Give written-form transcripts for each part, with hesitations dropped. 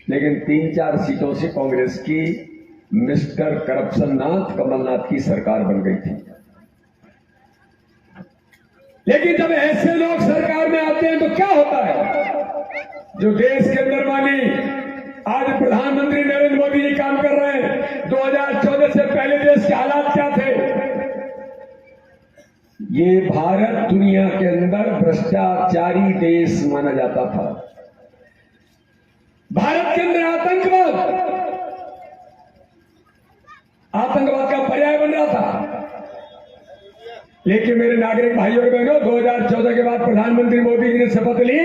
लेकिन 3-4 सीटों से कांग्रेस की मिस्टर करप्शन नाथ कमलनाथ की सरकार बन गई थी। लेकिन जब ऐसे लोग सरकार में आते हैं तो क्या होता है? जो देश के अंदर मानी आज प्रधानमंत्री नरेंद्र मोदी जी काम कर रहे हैं, 2014 से पहले देश के हालात क्या थे? ये भारत दुनिया के अंदर भ्रष्टाचारी देश माना जाता था। भारत के अंदर आतंकवाद का पर्याय बन रहा था। लेकिन मेरे नागरिक भाइयों और बहनों, 2014 के बाद प्रधानमंत्री मोदी जी ने शपथ ली,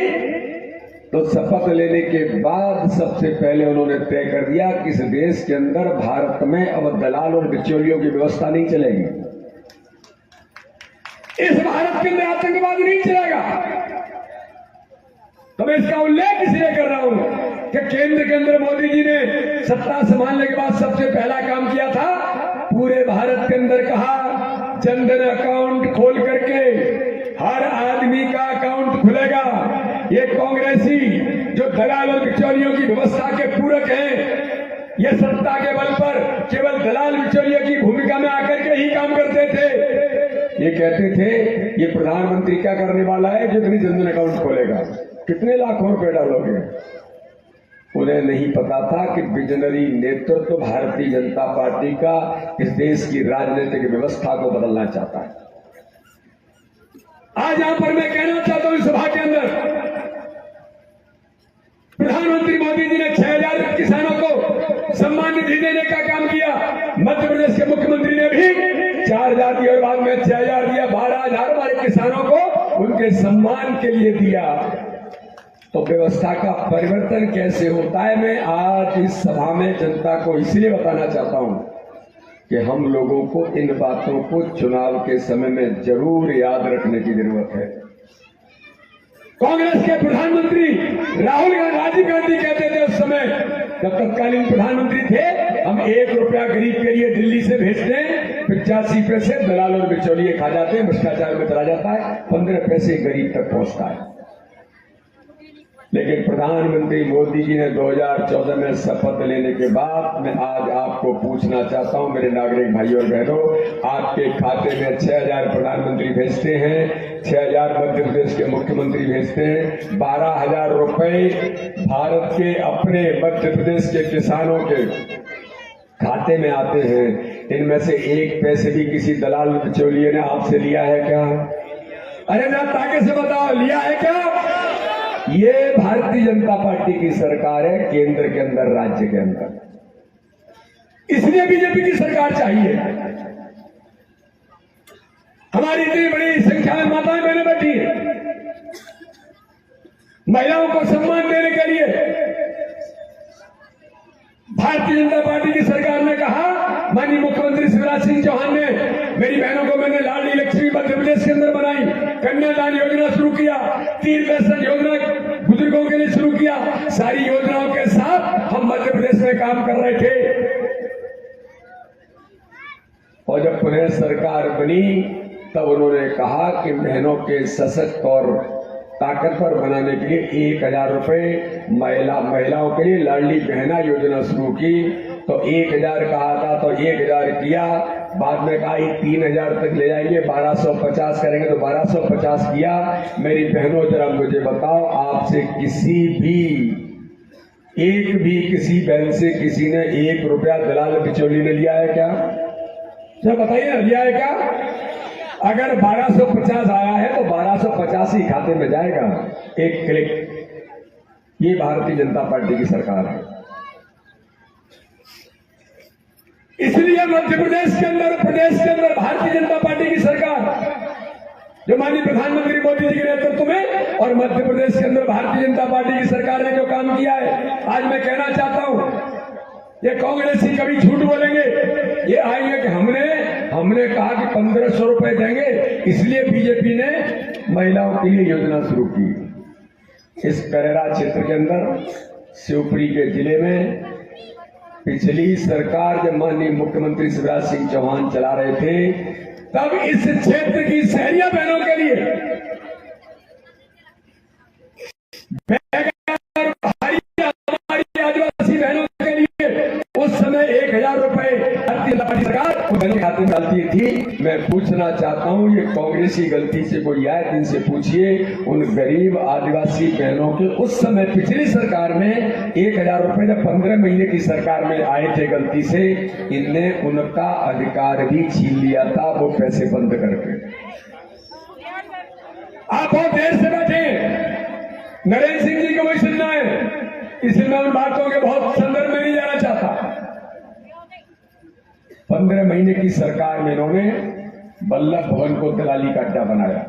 तो शपथ लेने के बाद सबसे पहले उन्होंने तय कर दिया कि इस देश के अंदर भारत में अब दलाल और बिचौलियों की व्यवस्था नहीं चलेगी। इस भारत के अंदर आतंकवाद नहीं चलेगा। तो मैं इसका उल्लेख इसलिए कर रहा हूं कि केंद्र के अंदर मोदी जी ने सत्ता संभालने के बाद सबसे पहला काम किया था, पूरे भारत के अंदर कहा जनधन अकाउंट खोल करके हर आदमी का अकाउंट खुलेगा। ये कांग्रेसी जो दलाल और बिचौलियों की व्यवस्था के पूरक हैं, ये सत्ता के बल पर केवल दलाल बिचौलियों की भूमिका में आकर के ही काम करते थे। ये कहते थे ये प्रधानमंत्री क्या करने वाला है, जितनी जनधन अकाउंट खोलेगा, कितने लाखों रुपए डालोगे। उन्हें नहीं पता था कि विजनरी नेतृत्व भारतीय जनता पार्टी का इस देश की राजनीतिक व्यवस्था को बदलना चाहता है। आज यहां पर मैं कहना चाहता हूं इस सभा के अंदर, प्रधानमंत्री मोदी जी ने 6000 किसानों को सम्मान निधि देने का काम किया। मध्य प्रदेश के मुख्यमंत्री ने भी 4000 दिया और बाद में 6000 दिया। 12000 हमारे किसानों को उनके सम्मान के लिए दिया। तो व्यवस्था का परिवर्तन कैसे होता है, मैं आज इस सभा में जनता को इसलिए बताना चाहता हूं कि हम लोगों को इन बातों को चुनाव के समय में जरूर याद रखने की जरूरत है। कांग्रेस के प्रधानमंत्री राजीव गांधी कहते थे उस समय जब तत्कालीन प्रधानमंत्री थे, हम 1 रुपया गरीब के लिए दिल्ली से भेजते हैं, 85 पैसे दलाल और बिचौलिए खा जाते हैं, भ्रष्टाचार में चला जाता है, 15 पैसे गरीब तक पहुंचता है। लेकिन प्रधानमंत्री मोदी जी ने 2014 में शपथ लेने के बाद मैं आज आपको पूछना चाहता हूं, मेरे नागरिक भाइयों और बहनों, आपके खाते में 6000 प्रधानमंत्री भेजते हैं, 6000 मध्य प्रदेश के मुख्यमंत्री भेजते हैं, 12000 रुपए भारत के अपने मध्य प्रदेश के किसानों के खाते में आते हैं। इनमें से 1 पैसे भी किसी दलाल बिचौलिए ने आपसे लिया है क्या? अरे ना ताकि से बताओ, लिया है क्या? ये भारतीय जनता पार्टी की सरकार है केंद्र के अंदर, राज्य के अंदर। इसलिए बीजेपी की सरकार चाहिए। हमारी इतनी बड़ी संख्या में माताएं बहनें बैठी हैं, महिलाओं को सम्मान देने के लिए भारतीय जनता पार्टी की सरकार ने कहा, माननीय मुख्यमंत्री शिवराज सिंह चौहान ने, मेरी बहनों को मैंने लाडली लक्ष्मी मध्य प्रदेश के अंदर बनाई, कन्यादान योजना शुरू किया, 3 पेंशन योजना बुजुर्गों के लिए शुरू किया। सारी योजनाओं के साथ हम मध्य प्रदेश में काम कर रहे थे। और जब पुनः सरकार बनी तब उन्होंने कहा कि बहनों के सशक्त और ताकतवर बनाने के लिए 1000 रुपए महिलाओं के लिए लाडली बहना योजना शुरू की। तो 1000 कहा था तो 1000 किया, बाद में कहा 3000 तक ले जाएंगे, 1250 करेंगे तो 1250 किया। मेरी बहनों जरा मुझे बताओ, आपसे किसी बहन से किसी ने 1 रुपया दलाल बिचौली ने लिया है क्या? जरा बताइए ना, लिया है क्या? अगर 1250 आया है तो 1250 ही खाते में जाएगा, एक क्लिक। ये भारतीय जनता पार्टी की सरकार है। इसलिए मध्य प्रदेश के अंदर, प्रदेश के अंदर भारतीय जनता पार्टी की सरकार, जो माननीय प्रधानमंत्री मोदी जी के नेतृत्व में और मध्य प्रदेश के अंदर भारतीय जनता पार्टी की सरकार ने जो काम किया है, आज मैं कहना चाहता हूं, ये कांग्रेसी कभी झूठ बोलेंगे, ये आएंगे कि हमने कहा कि 1500 रुपए देंगे, इसलिए बीजेपी ने महिलाओं के लिए योजना शुरू की। इस करेरा क्षेत्र के अंदर शिवपुरी के जिले में पिछली सरकार जब माननीय मुख्यमंत्री शिवराज सिंह चौहान चला रहे थे, तब इस क्षेत्र की शहरिया बहनों के लिए हमारी आदिवासी खाते में गलती थी। मैं पूछना चाहता हूं, ये कांग्रेस की गलती से कोई आए तो इनसे पूछिए, उन गरीब आदिवासी बहनों के उस समय पिछली सरकार में 1000 रुपए जब 15 महीने की सरकार में आए थे गलती से, इनने उनका अधिकार भी छीन लिया था वो पैसे बंद करके। आप बहुत देर से बैठे, नरेंद्र सिंह जी को वही सुनना है, इसलिए मैं उन बातों के बहुत संदर्भ में नहीं जाना चाहता। 15 महीने की सरकार में इन्होंने वल्लभ भवन को दलाली का अड्डा बनाया,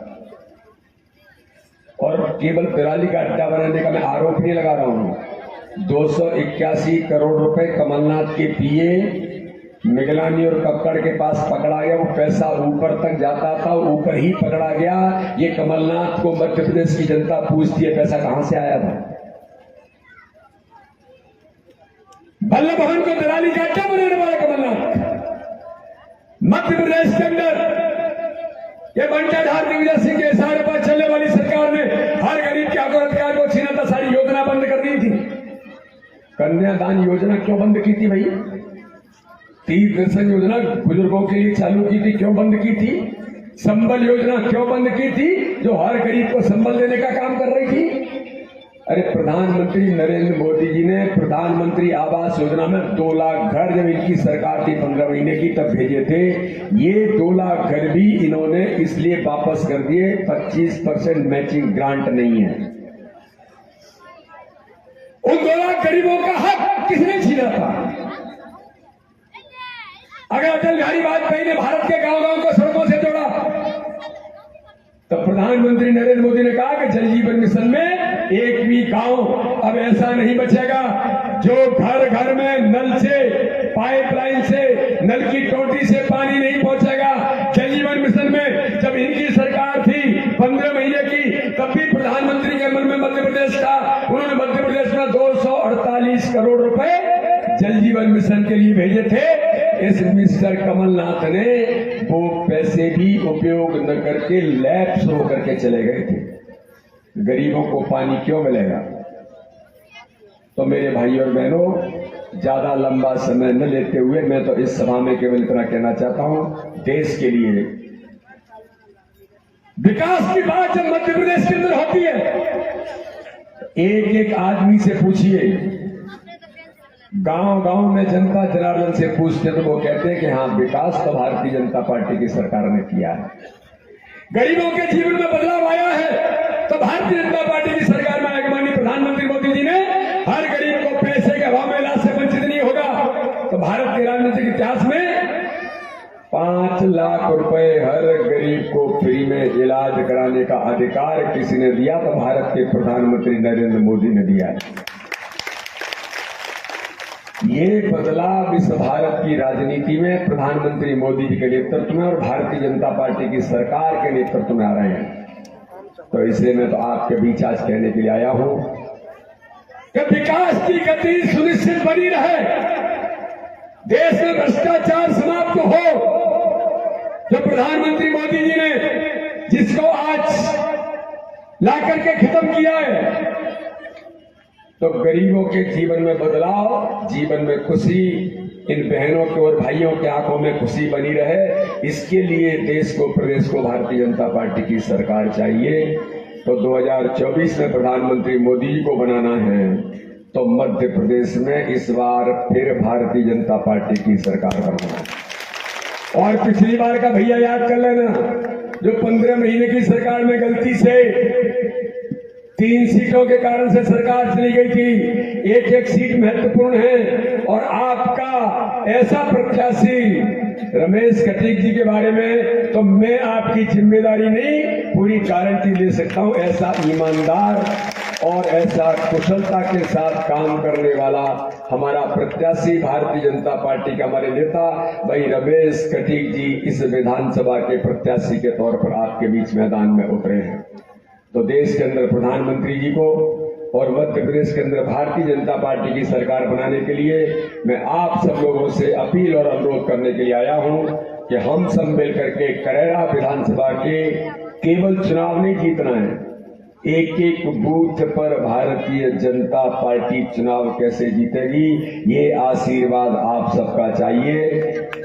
और केवल दलाली का अड्डा बनाने का मैं आरोप नहीं लगा रहा हूं। 281 करोड़ रुपए कमलनाथ के पीए मिगलानी और कक्कड़ के पास पकड़ा गया। वो पैसा ऊपर तक जाता था, ऊपर ही पकड़ा गया। ये कमलनाथ को मध्य प्रदेश की जनता पूछती है पैसा कहां से आया था। वल्लभ भवन को दलाली का अड्डा बनाने वाला कमलनाथ मध्य प्रदेश के अंदर, ये बंटाधार दिग्विजय सिंह के इशारे पर चलने वाली सरकार ने हर गरीब के अधिकार को छीना था, सारी योजना बंद कर दी थी। कन्यादान योजना क्यों बंद की थी भाई? तीर्थ दर्शन योजना बुजुर्गों के लिए चालू की थी, क्यों बंद की थी? संबल योजना क्यों बंद की थी, जो हर गरीब को संबल देने का काम कर रही थी? अरे प्रधानमंत्री नरेंद्र मोदी जी ने प्रधानमंत्री आवास योजना में 2 लाख घर जब इनकी सरकार थी 15 महीने की तब भेजे थे। ये 2 लाख घर भी इन्होंने इसलिए वापस कर दिए, 25% मैचिंग ग्रांट नहीं है। उन 2 लाख गरीबों का हक किसने छीना था? अगर अटल बिहारी वाजपेयी ने भारत के गांव-गांव को सड़कों से जोड़ा, तो प्रधानमंत्री नरेंद्र मोदी ने कहा कि जल जीवन मिशन में एक भी गांव अब ऐसा नहीं बचेगा जो घर घर में नल से, पाइपलाइन से, नल की टोटी से पानी नहीं पहुंचेगा। जल जीवन मिशन में जब इनकी सरकार थी 15 महीने की, तब भी प्रधानमंत्री के मन में मध्य प्रदेश था। उन्होंने मध्य प्रदेश में 248 करोड़ रुपए जल जीवन मिशन के लिए भेजे थे। इस मिस्टर कमलनाथ ने वो पैसे भी उपयोग न करके लैप्स होकर के चले गए थे। गरीबों को पानी क्यों मिलेगा? तो मेरे भाई और बहनों, ज्यादा लंबा समय न लेते हुए मैं तो इस सभा में केवल इतना कहना चाहता हूं, देश के लिए विकास की बात जब मध्य प्रदेश के अंदर होती है, एक एक आदमी से पूछिए, गांव-गांव में जनता जनार्दन से पूछते तो वो कहते हैं कि हाँ, विकास तो भारतीय जनता पार्टी की सरकार ने किया है। गरीबों के जीवन में बदलाव आया है तो भारतीय जनता पार्टी की सरकार में आएगा। माननीय प्रधानमंत्री मोदी जी ने हर गरीब को पैसे के अभाव में इलाज से वंचित नहीं होगा। तो भारत के राजनीतिक इतिहास में 5 लाख रुपए हर गरीब को फ्री में इलाज कराने का अधिकार किसी ने दिया? तो भारत के प्रधानमंत्री नरेंद्र मोदी ने दिया है। ये बदलाव इस भारत की राजनीति में प्रधानमंत्री मोदी जी के नेतृत्व में और भारतीय जनता पार्टी की सरकार के नेतृत्व में आ रहे हैं। तो इसलिए मैं तो आपके बीच आज कहने के लिए आया हूं कि विकास की गति सुनिश्चित बनी रहे, देश में भ्रष्टाचार समाप्त हो। जो प्रधानमंत्री मोदी जी ने जिसको आज लाकर के खत्म किया है, तो गरीबों के जीवन में बदलाव, जीवन में खुशी, इन बहनों के और भाइयों के आंखों में खुशी बनी रहे, इसके लिए देश को, प्रदेश को भारतीय जनता पार्टी की सरकार चाहिए। तो 2024 में प्रधानमंत्री मोदी जी को बनाना है तो मध्य प्रदेश में इस बार फिर भारतीय जनता पार्टी की सरकार बनाना है। और पिछली बार का भैया याद कर लेना, जो 15 महीने की सरकार में गलती से 3 सीटों के कारण से सरकार चली गई थी। एक एक सीट महत्वपूर्ण है और आपका ऐसा प्रत्याशी रमेश कटीक जी के बारे में तो मैं आपकी जिम्मेदारी नहीं, पूरी गारंटी ले सकता हूं। ऐसा ईमानदार और ऐसा कुशलता के साथ काम करने वाला हमारा प्रत्याशी, भारतीय जनता पार्टी के हमारे नेता भाई रमेश कटीक जी इस विधानसभा के प्रत्याशी के तौर पर आपके बीच मैदान में उतरे हैं। तो देश के अंदर प्रधानमंत्री जी को और मध्य प्रदेश के अंदर भारतीय जनता पार्टी की सरकार बनाने के लिए मैं आप सब लोगों से अपील और अनुरोध करने के लिए आया हूं कि हम सब मिलकर के करेरा विधानसभा के केवल चुनाव नहीं जीतना है, एक एक बूथ पर भारतीय जनता पार्टी चुनाव कैसे जीतेगी, ये आशीर्वाद आप सबका चाहिए।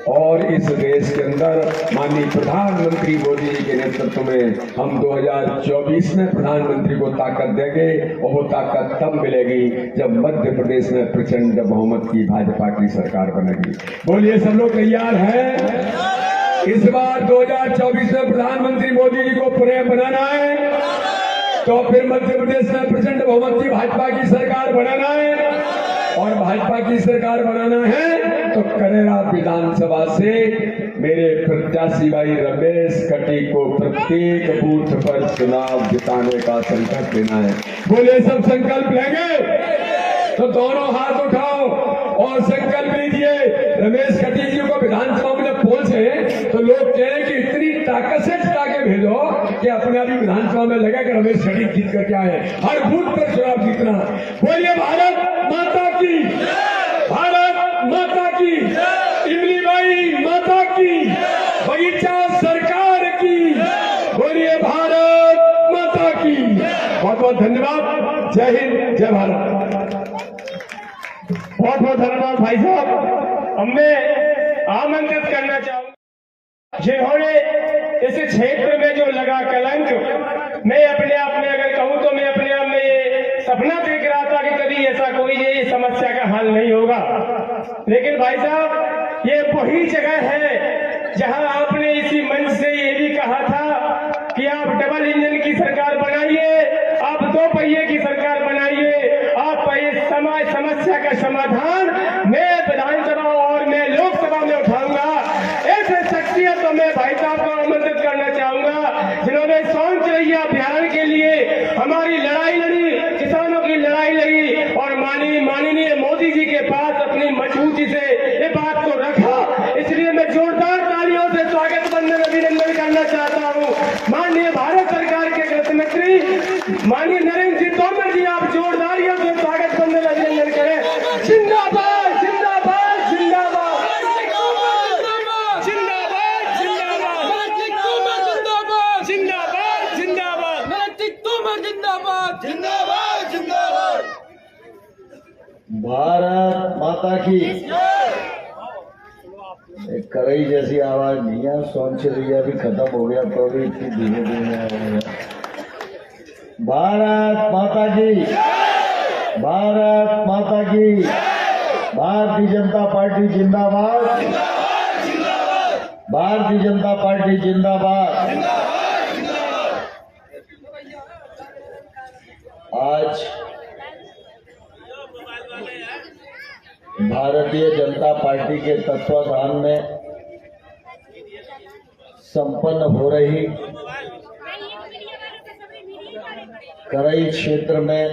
और इस देश के अंदर माननीय प्रधानमंत्री मोदी जी के नेतृत्व में हम 2024 में प्रधानमंत्री को ताकत देंगे और वो ताकत तब मिलेगी जब मध्य प्रदेश में प्रचंड बहुमत की भाजपा की सरकार बनेगी। बोलिए सब लोग तैयार हैं? इस बार 2024 में प्रधानमंत्री मोदी जी को पुनः बनाना है तो फिर मध्य प्रदेश में प्रचंड बहुमत की भाजपा की सरकार बनाना है और भाजपा की सरकार बनाना है तो करेरा विधानसभा से मेरे प्रत्याशी भाई रमेश कटी को प्रत्येक बूथ पर चुनाव जिताने का संकल्प लेना है। बोले सब संकल्प लेंगे तो दोनों हाथ उठाओ और संकल्प लीजिए। रमेश कटी जी को विधानसभा में जब पहुंचे तो लोग कह रहे कि इतनी ताकत से जिता के भेजो कि अपने आप ही विधानसभा में लगा कि रमेश कटी जीत करके आए। हर बूथ पर चुनाव जीतना। बोलिए भारत माता की, भारत माता की, इमली बाई माता की, बगीचा सरकार की। बोलिए भारत माता की। बहुत बहुत धन्यवाद। जय हिंद, जय भारत। बहुत बहुत धन्यवाद भाई साहब। अब मैं आमंत्रित करना चाहूंगा जिन्होंने इस क्षेत्र में जो लगा कलंक, मैं अपने आप में अगर कहूं तो मैं अपने आप में ये सपना देख रहा था कि कभी ऐसा कोई ये समस्या का हल नहीं होगा। लेकिन भाई साहब ये वही जगह है जहां आपने इसी मंच से ये भी कहा था कि आप डबल इंजन की सरकार बनाइए, आप 2 पहिए की सरकार बनाइए, आप इस समस्या का समाधान मैं विधानसभा और मैं लोकसभा में उठाऊंगा। ऐसे शख्सियत तो मैं भाई साहब को आमंत्रित करना चाहूंगा जिन्होंने शौचरैया अभियान के लिए हमारी लड़ाई लड़ी, किसानों की लड़ाई लड़ी और माननीय मोदी जी के पास अपनी मजबूती से ये बात को रखा। इसलिए मैं जोरदार तालियों से स्वागत बंदन अभिनंदन करना चाहता हूँ माननीय भारत सरकार के गृह मंत्री माननीय नरेंद्र सिंह तोमर जी। आप जोरदारियों से स्वागत बंदन अभिनंदन करें। जिंदाबाद जिंदाबाद जिंदाबाद जिंदाबाद जिंदाबाद जिंदाबाद जिंदाबाद जिंदाबाद जिंदाबाद। भारत माता की। एक करई जैसी आवाज नहीं है। शौचरैया भी खत्म हो गया तो भी इतनी धीमे धीमे आवाज। भारत माता की, भारत माता की। भारतीय जनता पार्टी जिंदाबाद, भारतीय जनता पार्टी जिंदाबाद। आज भारतीय जनता पार्टी के तत्वाधान में संपन्न हो रही करई क्षेत्र में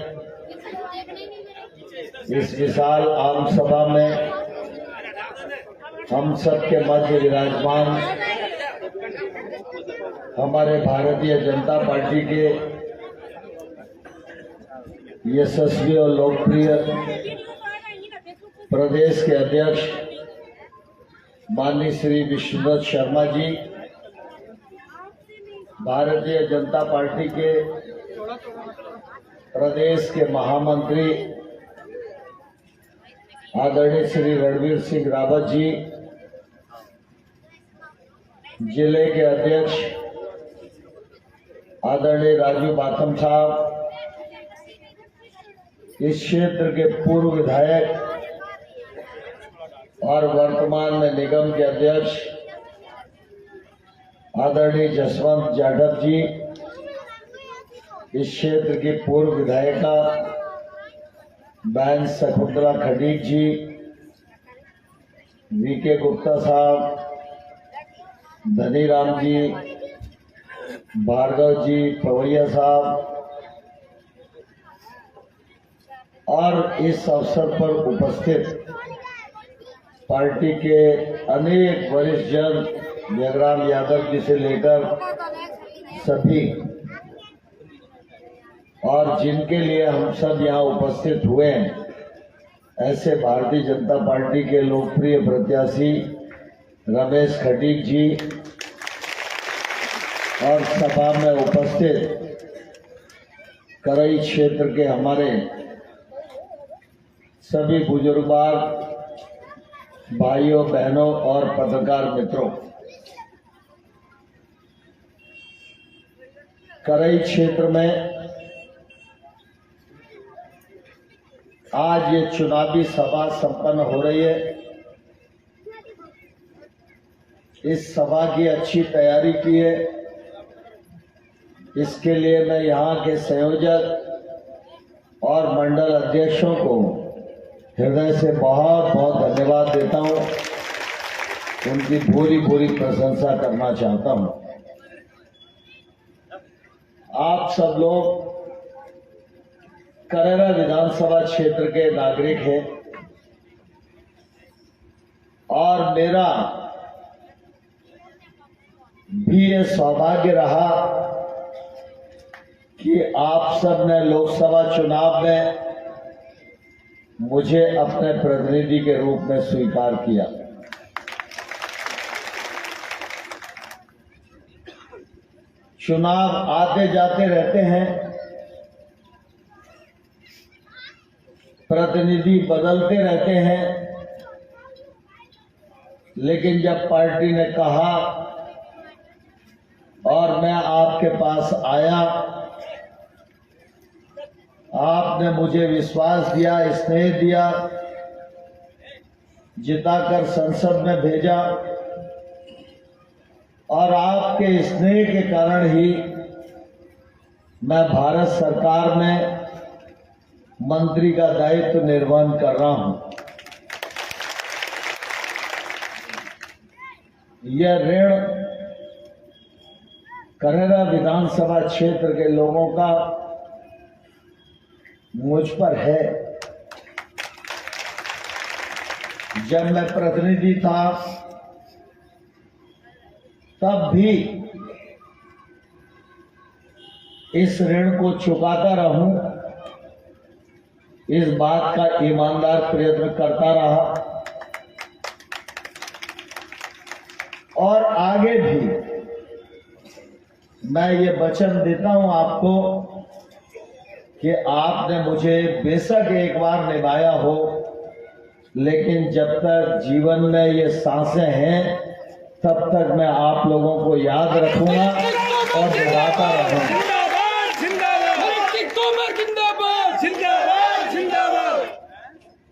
इस विशाल आम सभा में हम सब के मध्य विराजमान हमारे भारतीय जनता पार्टी के यशस्वी और लोकप्रिय प्रदेश के अध्यक्ष माननीय श्री विश्वनाथ शर्मा जी, भारतीय जनता पार्टी के प्रदेश के महामंत्री आदरणीय श्री रणवीर सिंह रावत जी, जिले के अध्यक्ष आदरणीय राजू बाथम साहब, इस क्षेत्र के पूर्व विधायक और वर्तमान में निगम के अध्यक्ष आदरणीय जसवंत जाधव जी, इस क्षेत्र की पूर्व विधायिका बहन शकुंतला खटीक जी, वीके गुप्ता साहब, धनीराम जी, भार्गव जी, पवैया साहब और इस अवसर पर उपस्थित पार्टी के अनेक वरिष्ठ जन, जयराम यादव जी से लेकर सभी, और जिनके लिए हम सब यहाँ उपस्थित हुए हैं, ऐसे भारतीय जनता पार्टी के लोकप्रिय प्रत्याशी रमेश खटीक जी और सभा में उपस्थित करई क्षेत्र के हमारे सभी बुजुर्गवार भाइयों बहनों और पत्रकार मित्रों, करई क्षेत्र में आज ये चुनावी सभा संपन्न हो रही है। इस सभा की अच्छी तैयारी की है। इसके लिए मैं यहाँ के संयोजक और मंडल अध्यक्षों को हृदय से बहुत बहुत धन्यवाद देता हूँ। उनकी पूरी पूरी प्रशंसा करना चाहता हूँ। आप सब लोग करेरा विधानसभा क्षेत्र के नागरिक हैं और मेरा भी ये सौभाग्य रहा कि आप सब ने लोकसभा चुनाव में मुझे अपने प्रतिनिधि के रूप में स्वीकार किया। चुनाव आते जाते रहते हैं, प्रतिनिधि बदलते रहते हैं, लेकिन जब पार्टी ने कहा और मैं आपके पास आया, आपने मुझे विश्वास दिया, स्नेह दिया, जिताकर संसद में भेजा और आपके स्नेह के कारण ही मैं भारत सरकार में मंत्री का दायित्व निर्वहन कर रहा हूं। यह ऋण करेरा विधानसभा क्षेत्र के लोगों का मुझ पर है। जब मैं प्रतिनिधि था तब भी इस ऋण को चुकाता रहूं, इस बात का ईमानदार प्रयत्न करता रहा और आगे भी मैं ये वचन देता हूं आपको कि आपने मुझे बेशक एक बार निभाया हो, लेकिन जब तक जीवन में ये सांसें हैं तब तक मैं आप लोगों को याद रखूंगा और निभाता रहूंगा।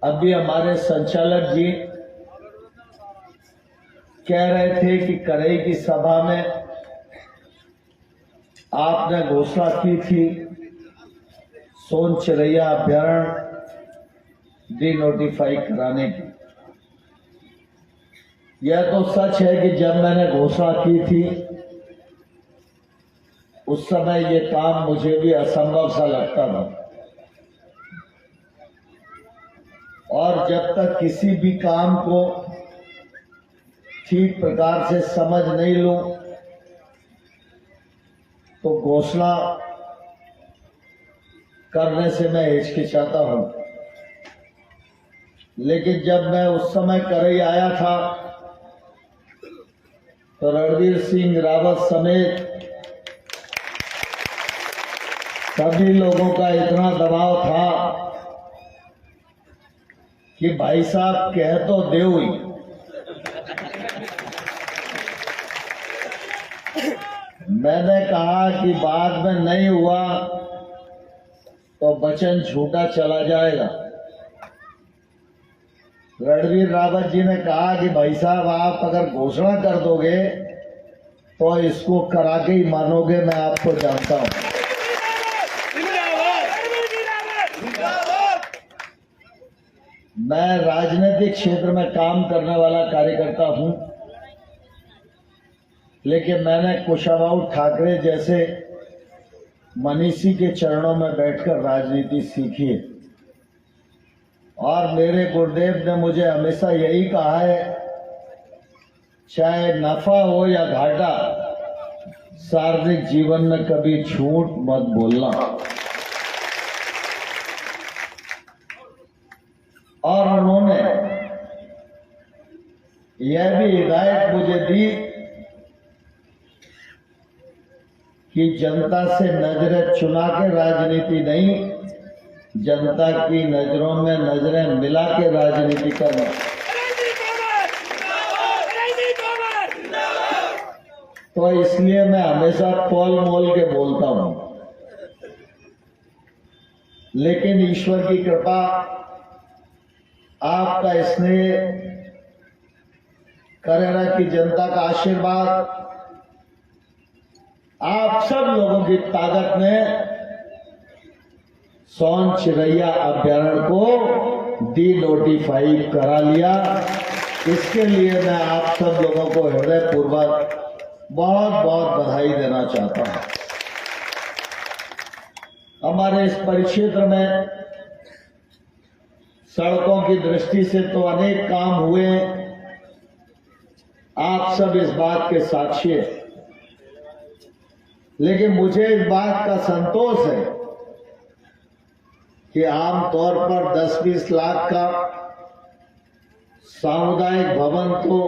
अभी हमारे संचालक जी कह रहे थे कि करई की सभा में आपने घोषणा की थी सोन चिरैया अभ्यारण्य डिनोटिफाई कराने की। यह तो सच है कि जब मैंने घोषणा की थी उस समय ये काम मुझे भी असंभव सा लगता था और जब तक किसी भी काम को ठीक प्रकार से समझ नहीं लूं तो घोषणा करने से मैं हिचकिचाता हूं। लेकिन जब मैं उस समय करई आया था तो रणवीर सिंह रावत समेत सभी लोगों का इतना दबाव था कि भाई साहब कह तो देव ही। मैंने कहा कि बाद में नहीं हुआ तो वचन झूठा चला जाएगा। रणवीर रावत जी ने कहा कि भाई साहब आप अगर घोषणा कर दोगे तो इसको करा के ही मानोगे, मैं आपको जानता हूं। मैं राजनीतिक क्षेत्र में काम करने वाला कार्यकर्ता हूं, लेकिन मैंने कुशाभाऊ ठाकरे जैसे मनीषी के चरणों में बैठकर राजनीति सीखी है और मेरे गुरुदेव ने मुझे हमेशा यही कहा है, चाहे नफा हो या घाटा, सार्वजनिक जीवन में कभी झूठ मत बोलना। और उन्होंने यह भी हिदायत मुझे दी कि जनता से नजरें चुना के राजनीति नहीं, जनता की नजरों में नजरें मिला के राजनीति करना। तो इसलिए मैं हमेशा तौल मोल के बोलता हूं। लेकिन ईश्वर की कृपा, आपका स्नेह, करेरा की जनता का आशीर्वाद, आप सब लोगों की ताकत ने सोन चिरैया अभ्यारण्य को डी नोटिफाई करा लिया। इसके लिए मैं आप सब लोगों को हृदयपूर्वक बहुत बहुत बधाई देना चाहता हूं। हमारे इस परिक्षेत्र में सड़कों की दृष्टि से तो अनेक काम हुए, आप सब इस बात के साक्षी हैं। लेकिन मुझे इस बात का संतोष है कि आमतौर पर 10-20 लाख का सामुदायिक भवन तो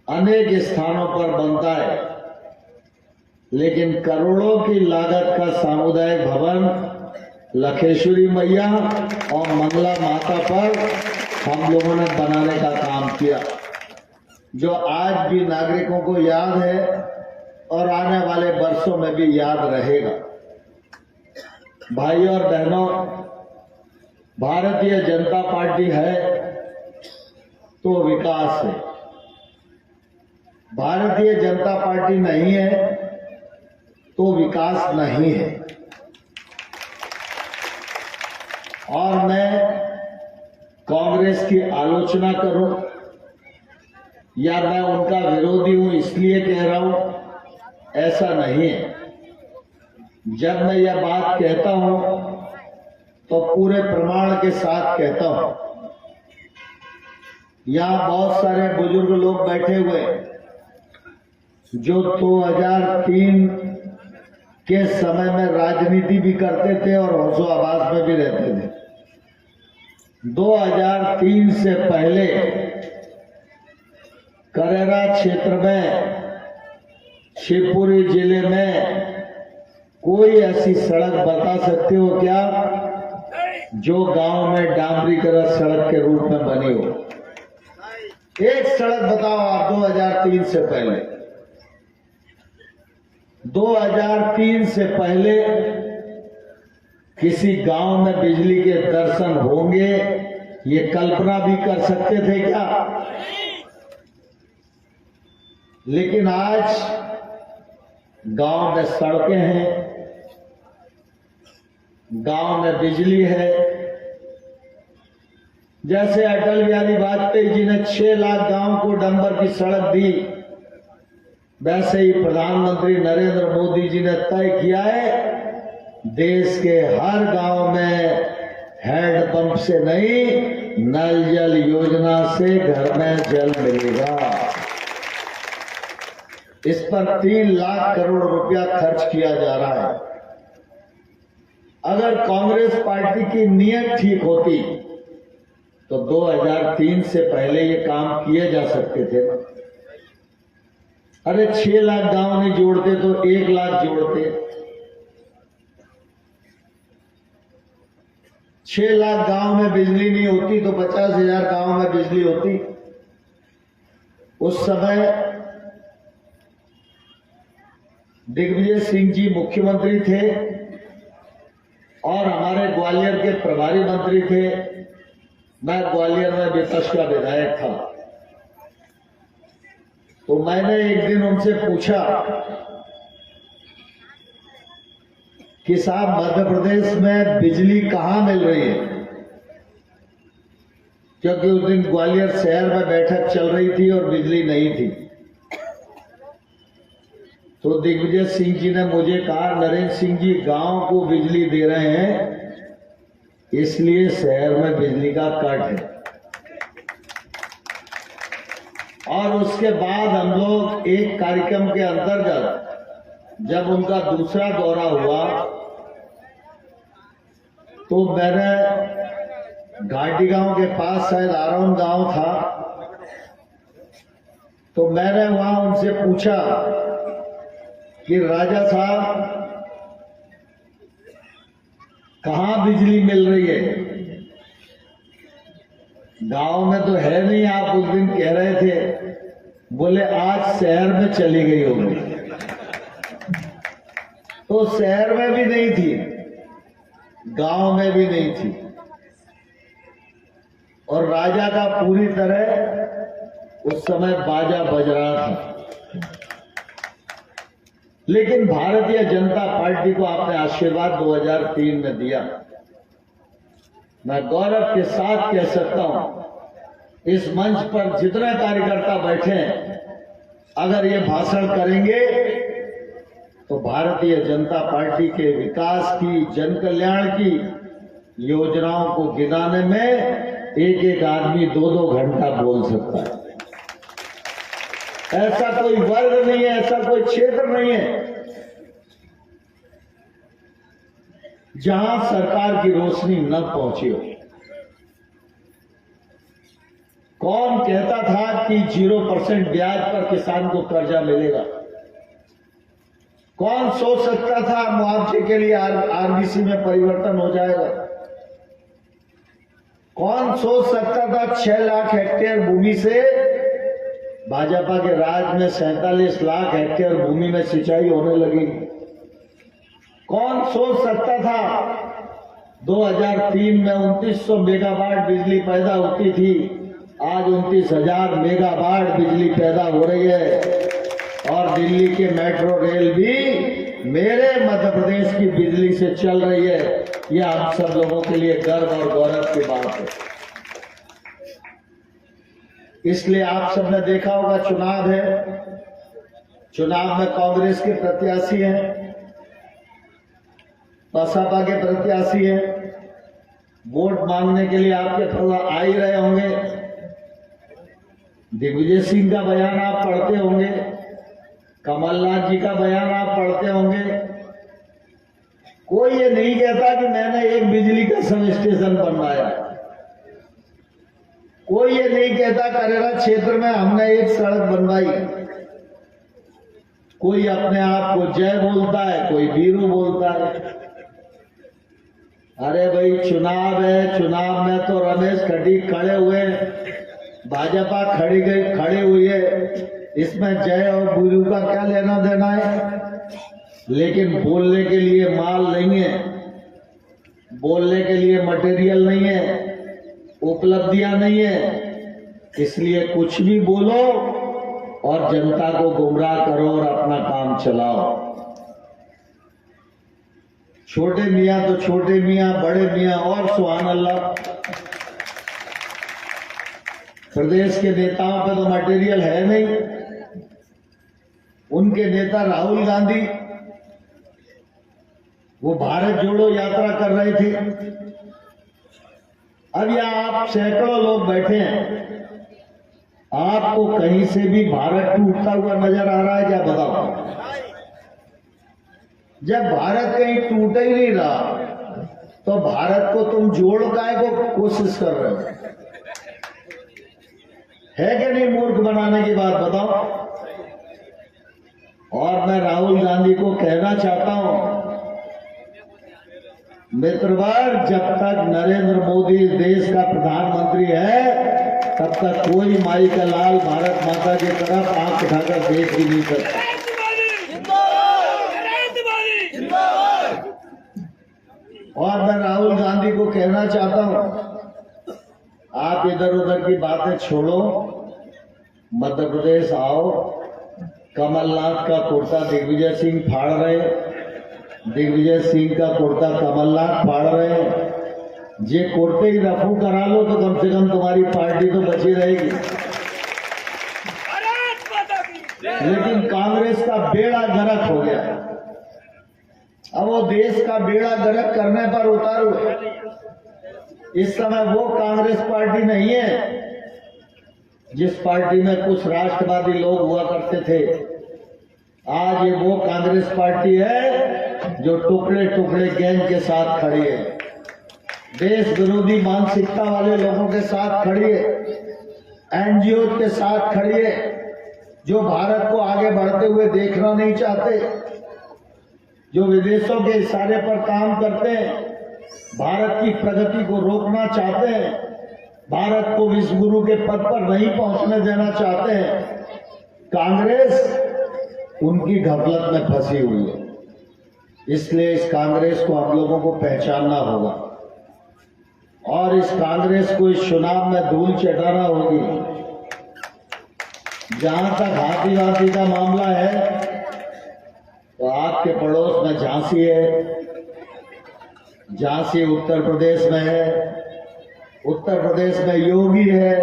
अनेक स्थानों पर बनता है, लेकिन करोड़ों की लागत का सामुदायिक भवन लखेश्वरी मैया और मंगला माता पर हम लोगों ने बनाने का काम किया, जो आज भी नागरिकों को याद है और आने वाले वर्षों में भी याद रहेगा। भाइयों और बहनों, भारतीय जनता पार्टी है तो विकास है, भारतीय जनता पार्टी नहीं है तो विकास नहीं है। और मैं कांग्रेस की आलोचना करूं या मैं उनका विरोधी हूं इसलिए कह रहा हूं, ऐसा नहीं है। जब मैं यह बात कहता हूं तो पूरे प्रमाण के साथ कहता हूं। यहां बहुत सारे बुजुर्ग लोग बैठे हुए जो 2003 के समय में राजनीति भी करते थे और होशो आवास में भी रहते थे। 2003 से पहले करेरा क्षेत्र में, शिवपुरी जिले में कोई ऐसी सड़क बता सकते हो क्या जो गांव में डामरीकरण सड़क के रूप में बनी हो? एक सड़क बताओ आप 2003 से पहले। 2003 से पहले किसी गांव में बिजली के दर्शन होंगे ये कल्पना भी कर सकते थे क्या? लेकिन आज गांव में सड़कें हैं, गांव में बिजली है। जैसे अटल बिहारी वाजपेयी जी ने 6 लाख गांव को डंबर की सड़क दी, वैसे ही प्रधानमंत्री नरेंद्र मोदी जी ने तय किया है देश के हर गांव में हैंडपंप से नहीं, नल जल योजना से घर में जल मिलेगा। इस पर 3 लाख करोड़ रुपया खर्च किया जा रहा है। अगर कांग्रेस पार्टी की नीयत ठीक होती तो 2003 से पहले ये काम किए जा सकते थे ना। अरे 6 लाख गांव नहीं जोड़ते तो 1 लाख जोड़ते। 6 लाख गांव में बिजली नहीं होती तो 50,000 गांव में बिजली होती। उस समय दिग्विजय सिंह जी मुख्यमंत्री थे और हमारे ग्वालियर के प्रभारी मंत्री थे। मैं ग्वालियर में विपक्ष का विधायक था। तो मैंने एक दिन उनसे पूछा कि साहब मध्य प्रदेश में बिजली कहां मिल रही है, क्योंकि उस दिन ग्वालियर शहर में बैठक चल रही थी और बिजली नहीं थी। तो दिग्विजय सिंह जी ने मुझे कहा, नरेंद्र सिंह जी गांव को बिजली दे रहे हैं इसलिए शहर में बिजली का कट है। और उसके बाद हम लोग एक कार्यक्रम के अंतर्गत जब उनका दूसरा दौरा हुआ तो मैंने घाटी गांव के पास शायद आरोन गांव था, तो मैंने वहां उनसे पूछा कि राजा साहब कहां बिजली मिल रही है? गांव में तो है नहीं, आप उस दिन कह रहे थे। बोले आज शहर में चली गई होगी। तो शहर में भी नहीं थी, गांव में भी नहीं थी, और राजा का पूरी तरह उस समय बाजा बज रहा था। लेकिन भारतीय जनता पार्टी को आपने आशीर्वाद 2003 में दिया। मैं गौरव के साथ कह सकता हूं, इस मंच पर जितने कार्यकर्ता बैठे हैं, अगर ये भाषण करेंगे तो भारतीय जनता पार्टी के विकास की, जन कल्याण की योजनाओं को गिनाने में एक एक आदमी 2-2 घंटा बोल सकता है। ऐसा कोई वर्ग नहीं है, ऐसा कोई क्षेत्र नहीं है जहां सरकार की रोशनी न पहुंची हो। कौन कहता था कि 0% ब्याज पर किसान को कर्जा मिलेगा? कौन सोच सकता था मुआवजे के लिए आरबीसी में परिवर्तन हो जाएगा? कौन सोच सकता था 6 लाख हेक्टेयर भूमि से भाजपा के राज में 47 लाख हेक्टेयर भूमि में सिंचाई होने लगी? कौन सोच सकता था 2003 में 2900 मेगावाट बिजली पैदा होती थी, आज 29,000 मेगावाट बिजली पैदा हो रही है, और दिल्ली के मेट्रो रेल भी मेरे मध्य प्रदेश की बिजली से चल रही है। यह हम सब लोगों के लिए गर्व और गौरव की बात है। इसलिए आप सबने देखा होगा, चुनाव है, चुनाव में कांग्रेस के प्रत्याशी हैं, बसपा के प्रत्याशी हैं, वोट मांगने के लिए आपके पास आ ही रहे होंगे। दिग्विजय सिंह का बयान आप पढ़ते होंगे, कमलनाथ जी का बयान आप पढ़ते होंगे। कोई ये नहीं कहता कि मैंने एक बिजली का सब स्टेशन बनवाया, कोई ये नहीं कहता करेला क्षेत्र में हमने एक सड़क बनवाई। कोई अपने आप को जय बोलता है, कोई वीरू बोलता है। अरे भाई चुनाव है, चुनाव में तो रमेश खटीक खड़े हुए, भाजपा खड़ी हुई है, इसमें जय और वीरू का क्या लेना देना है? लेकिन बोलने के लिए माल नहीं है, बोलने के लिए मटेरियल नहीं है, उपलब्धियां नहीं है, इसलिए कुछ भी बोलो और जनता को गुमराह करो और अपना काम चलाओ। छोटे मियां तो छोटे मियां, बड़े मियां और सुभान अल्लाह। प्रदेश के नेताओं पे तो मटेरियल है नहीं। उनके नेता राहुल गांधी वो भारत जोड़ो यात्रा कर रहे थे। अब यहाँ आप सैकड़ों लोग बैठे हैं, आपको कहीं से भी भारत टूटता हुआ नजर आ रहा है क्या? बताओ। जब भारत कहीं टूट ही नहीं रहा तो भारत को तुम जोड़ काय को कोशिश कर रहे हो? है कि नहीं? मूर्ख बनाने की बात बताओ। और मैं राहुल गांधी को कहना चाहता हूं, मित्रवर, जब तक नरेंद्र मोदी देश का प्रधानमंत्री है तब तक कोई माई का लाल भारत माता की तरफ आंख उठाकर देख ही नहीं सकता। और मैं राहुल गांधी को कहना चाहता हूं, आप इधर उधर की बातें छोड़ो, मध्य प्रदेश आओ। कमलनाथ का कुर्ता दिग्विजय सिंह फाड़ रहे, दिग्विजय सिंह का कुर्ता कमलनाथ फाड़ रहे। जे कुर्ते ही रफू करा लो तो कम से कम तुम्हारी पार्टी तो बची रहेगी। लेकिन कांग्रेस का बेड़ा गर्क हो गया। अब वो देश का बेड़ा गर्क करने पर उतारू। इस समय वो कांग्रेस पार्टी नहीं है जिस पार्टी में कुछ राष्ट्रवादी लोग हुआ करते थे। आज ये वो कांग्रेस पार्टी है जो टुकड़े टुकड़े गैंग के साथ खड़ी है, देश विरोधी मानसिकता वाले लोगों के साथ खड़ी है, एनजीओ के साथ खड़ी है, जो भारत को आगे बढ़ते हुए देखना नहीं चाहते, जो विदेशों के इशारे पर काम करते हैं, भारत की प्रगति को रोकना चाहते हैं, भारत को विश्व गुरु के पद पर नहीं पहुंचने देना चाहते हैं। कांग्रेस उनकी घपलत में फंसी हुई है, इसलिए इस कांग्रेस को हम लोगों को पहचानना होगा और इस कांग्रेस को इस चुनाव में धूल चटाना होगी। जहां तक हाथी वाथी का मामला है तो आपके पड़ोस में झांसी है, झांसी उत्तर प्रदेश में है, उत्तर प्रदेश में योगी है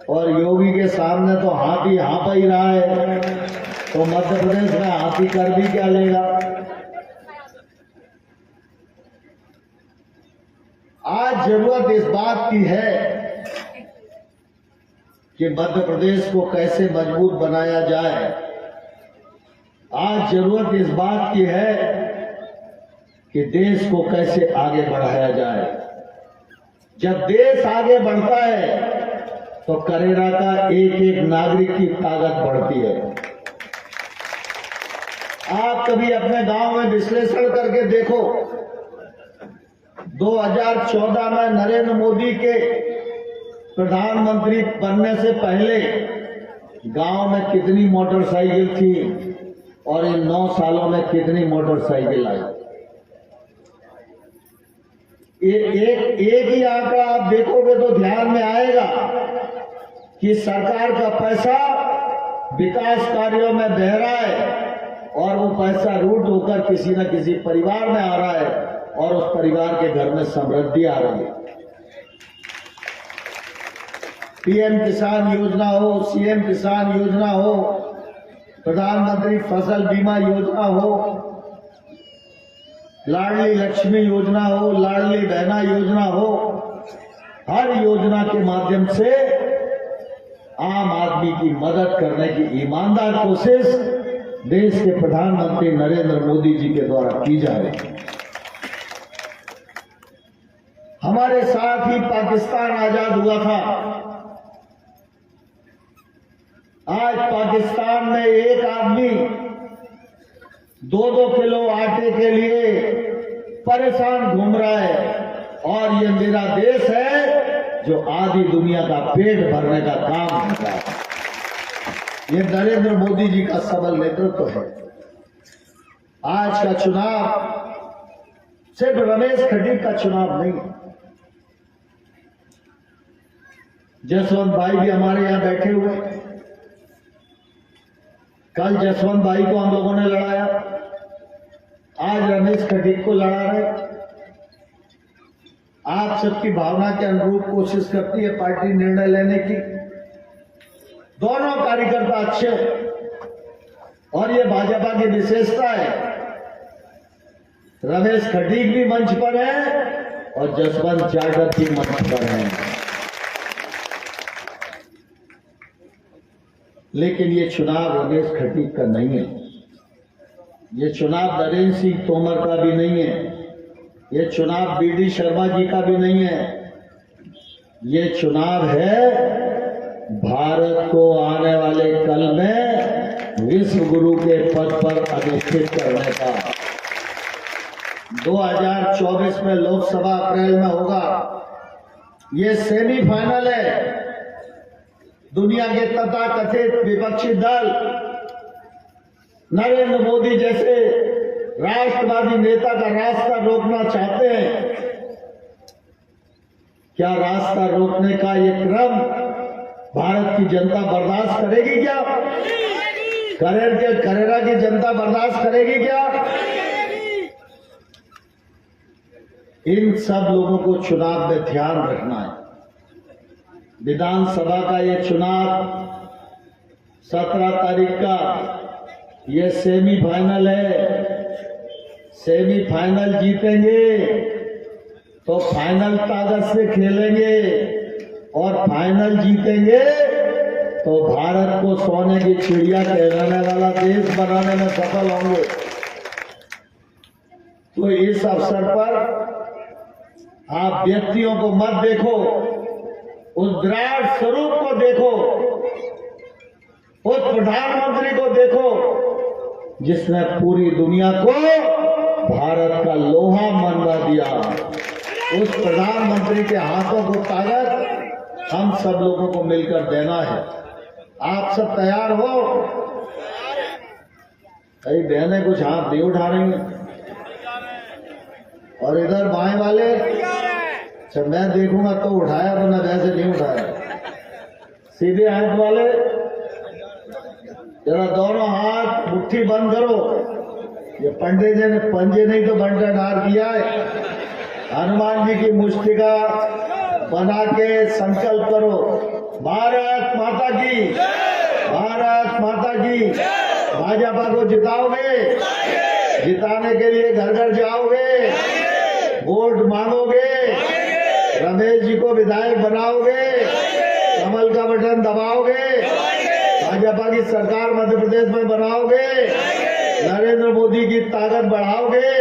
और योगी के सामने तो हाथी हाँप ही रहा है, तो मध्य प्रदेश में हाथी कर भी क्या लेगा। आज जरूरत इस बात की है कि मध्य प्रदेश को कैसे मजबूत बनाया जाए। आज जरूरत इस बात की है कि देश को कैसे आगे बढ़ाया जाए। जब देश आगे बढ़ता है तो करेरा का एक एक नागरिक की ताकत बढ़ती है। आप कभी अपने गांव में विश्लेषण करके देखो, 2014 में नरेंद्र मोदी के प्रधानमंत्री बनने से पहले गांव में कितनी मोटरसाइकिल थी और इन 9 सालों में कितनी मोटरसाइकिल आई। एक ही आंकड़ा आप देखोगे तो ध्यान में आएगा कि सरकार का पैसा विकास कार्यों में बह रहा है और वो पैसा रूट होकर किसी न किसी परिवार में आ रहा है और उस परिवार के घर में समृद्धि आ रही है। पीएम किसान योजना हो, सीएम किसान योजना हो, प्रधानमंत्री फसल बीमा योजना हो, लाडली लक्ष्मी योजना हो, लाडली बहना योजना हो, हर योजना के माध्यम से आम आदमी की मदद करने की ईमानदार कोशिश देश के प्रधानमंत्री नरेंद्र मोदी जी के द्वारा की जा रही है। हमारे साथ ही पाकिस्तान आजाद हुआ था। आज पाकिस्तान में एक आदमी 2-2 किलो आटे के लिए परेशान घूम रहा है और ये मेरा देश है जो आधी दुनिया का पेट भरने का काम करता है। ये नरेंद्र मोदी जी का सबल नेतृत्व है। आज का चुनाव सिर्फ रमेश खटीक का चुनाव नहीं। जसवंत भाई भी हमारे यहां बैठे हुए। कल जसवंत भाई को हम लोगों ने लड़ाया, आज रमेश खटीक को लड़ा रहे। आप सबकी भावना के अनुरूप कोशिश करती है पार्टी निर्णय लेने की। दोनों कार्यकर्ता अच्छे और ये भाजपा की विशेषता है। रमेश खटीक भी मंच पर है और जसवंत यादव भी मंच पर है। लेकिन ये चुनाव रमेश खटीक का नहीं है, ये चुनाव नरेंद्र सिंह तोमर का भी नहीं है, ये चुनाव बीडी शर्मा जी का भी नहीं है। ये चुनाव है भारत को आने वाले कल में विश्व गुरु के पद पर अधिष्ठित करने का। 2024 में लोकसभा अप्रैल में होगा। ये सेमीफाइनल है। दुनिया के तथाकथित विपक्षी दल नरेंद्र मोदी जैसे राष्ट्रवादी नेता का रास्ता रोकना चाहते हैं। क्या रास्ता रोकने का ये क्रम भारत की जनता बर्दाश्त करेगी? क्या करेरा की जनता बर्दाश्त करेगी? क्या इन सब लोगों को चुनाव में ध्यान रखना है। विधानसभा का ये चुनाव 17 तारीख का ये सेमीफाइनल है। सेमीफाइनल जीतेंगे तो फाइनल ताकत से खेलेंगे और फाइनल जीतेंगे तो भारत को सोने की चिड़िया कहलाने वाला देश बनाने में सफल होंगे। तो इस अवसर पर आप व्यक्तियों को मत देखो, उस विराट स्वरूप को देखो, उस प्रधानमंत्री को देखो जिसने पूरी दुनिया को भारत का लोहा मनवा दिया। उस प्रधानमंत्री के हाथों को ताकत हम सब लोगों को मिलकर देना है। आप सब तैयार हो? कई बहनें कुछ हाथ नहीं उठा रही हैं। और इधर बाएं वाले, अच्छा मैं देखूंगा तो उठाया, तो ना वैसे नहीं उठाया। सीधे हाथ वाले जरा दोनों हाथ मुट्ठी बंद करो। ये पंडित जी ने पंजे नहीं तो बंटा डाल दिया है। हनुमान जी की मुष्टिका बना के संकल्प करो, भारत माता की, भारत माता की। भाजपा को जिताओगे, जिताने के लिए घर घर जाओगे, वोट मांगोगे, रमेश जी को विधायक बनाओगे, कमल का बटन दबाओगे, भाजपा की सरकार मध्य प्रदेश में बनाओगे, नरेंद्र मोदी की ताकत बढ़ाओगे,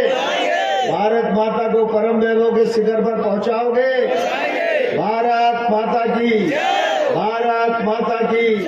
भारत माता को परम वैभव के शिखर पर पहुंचाओगे। भारत माता की, भारत माता की।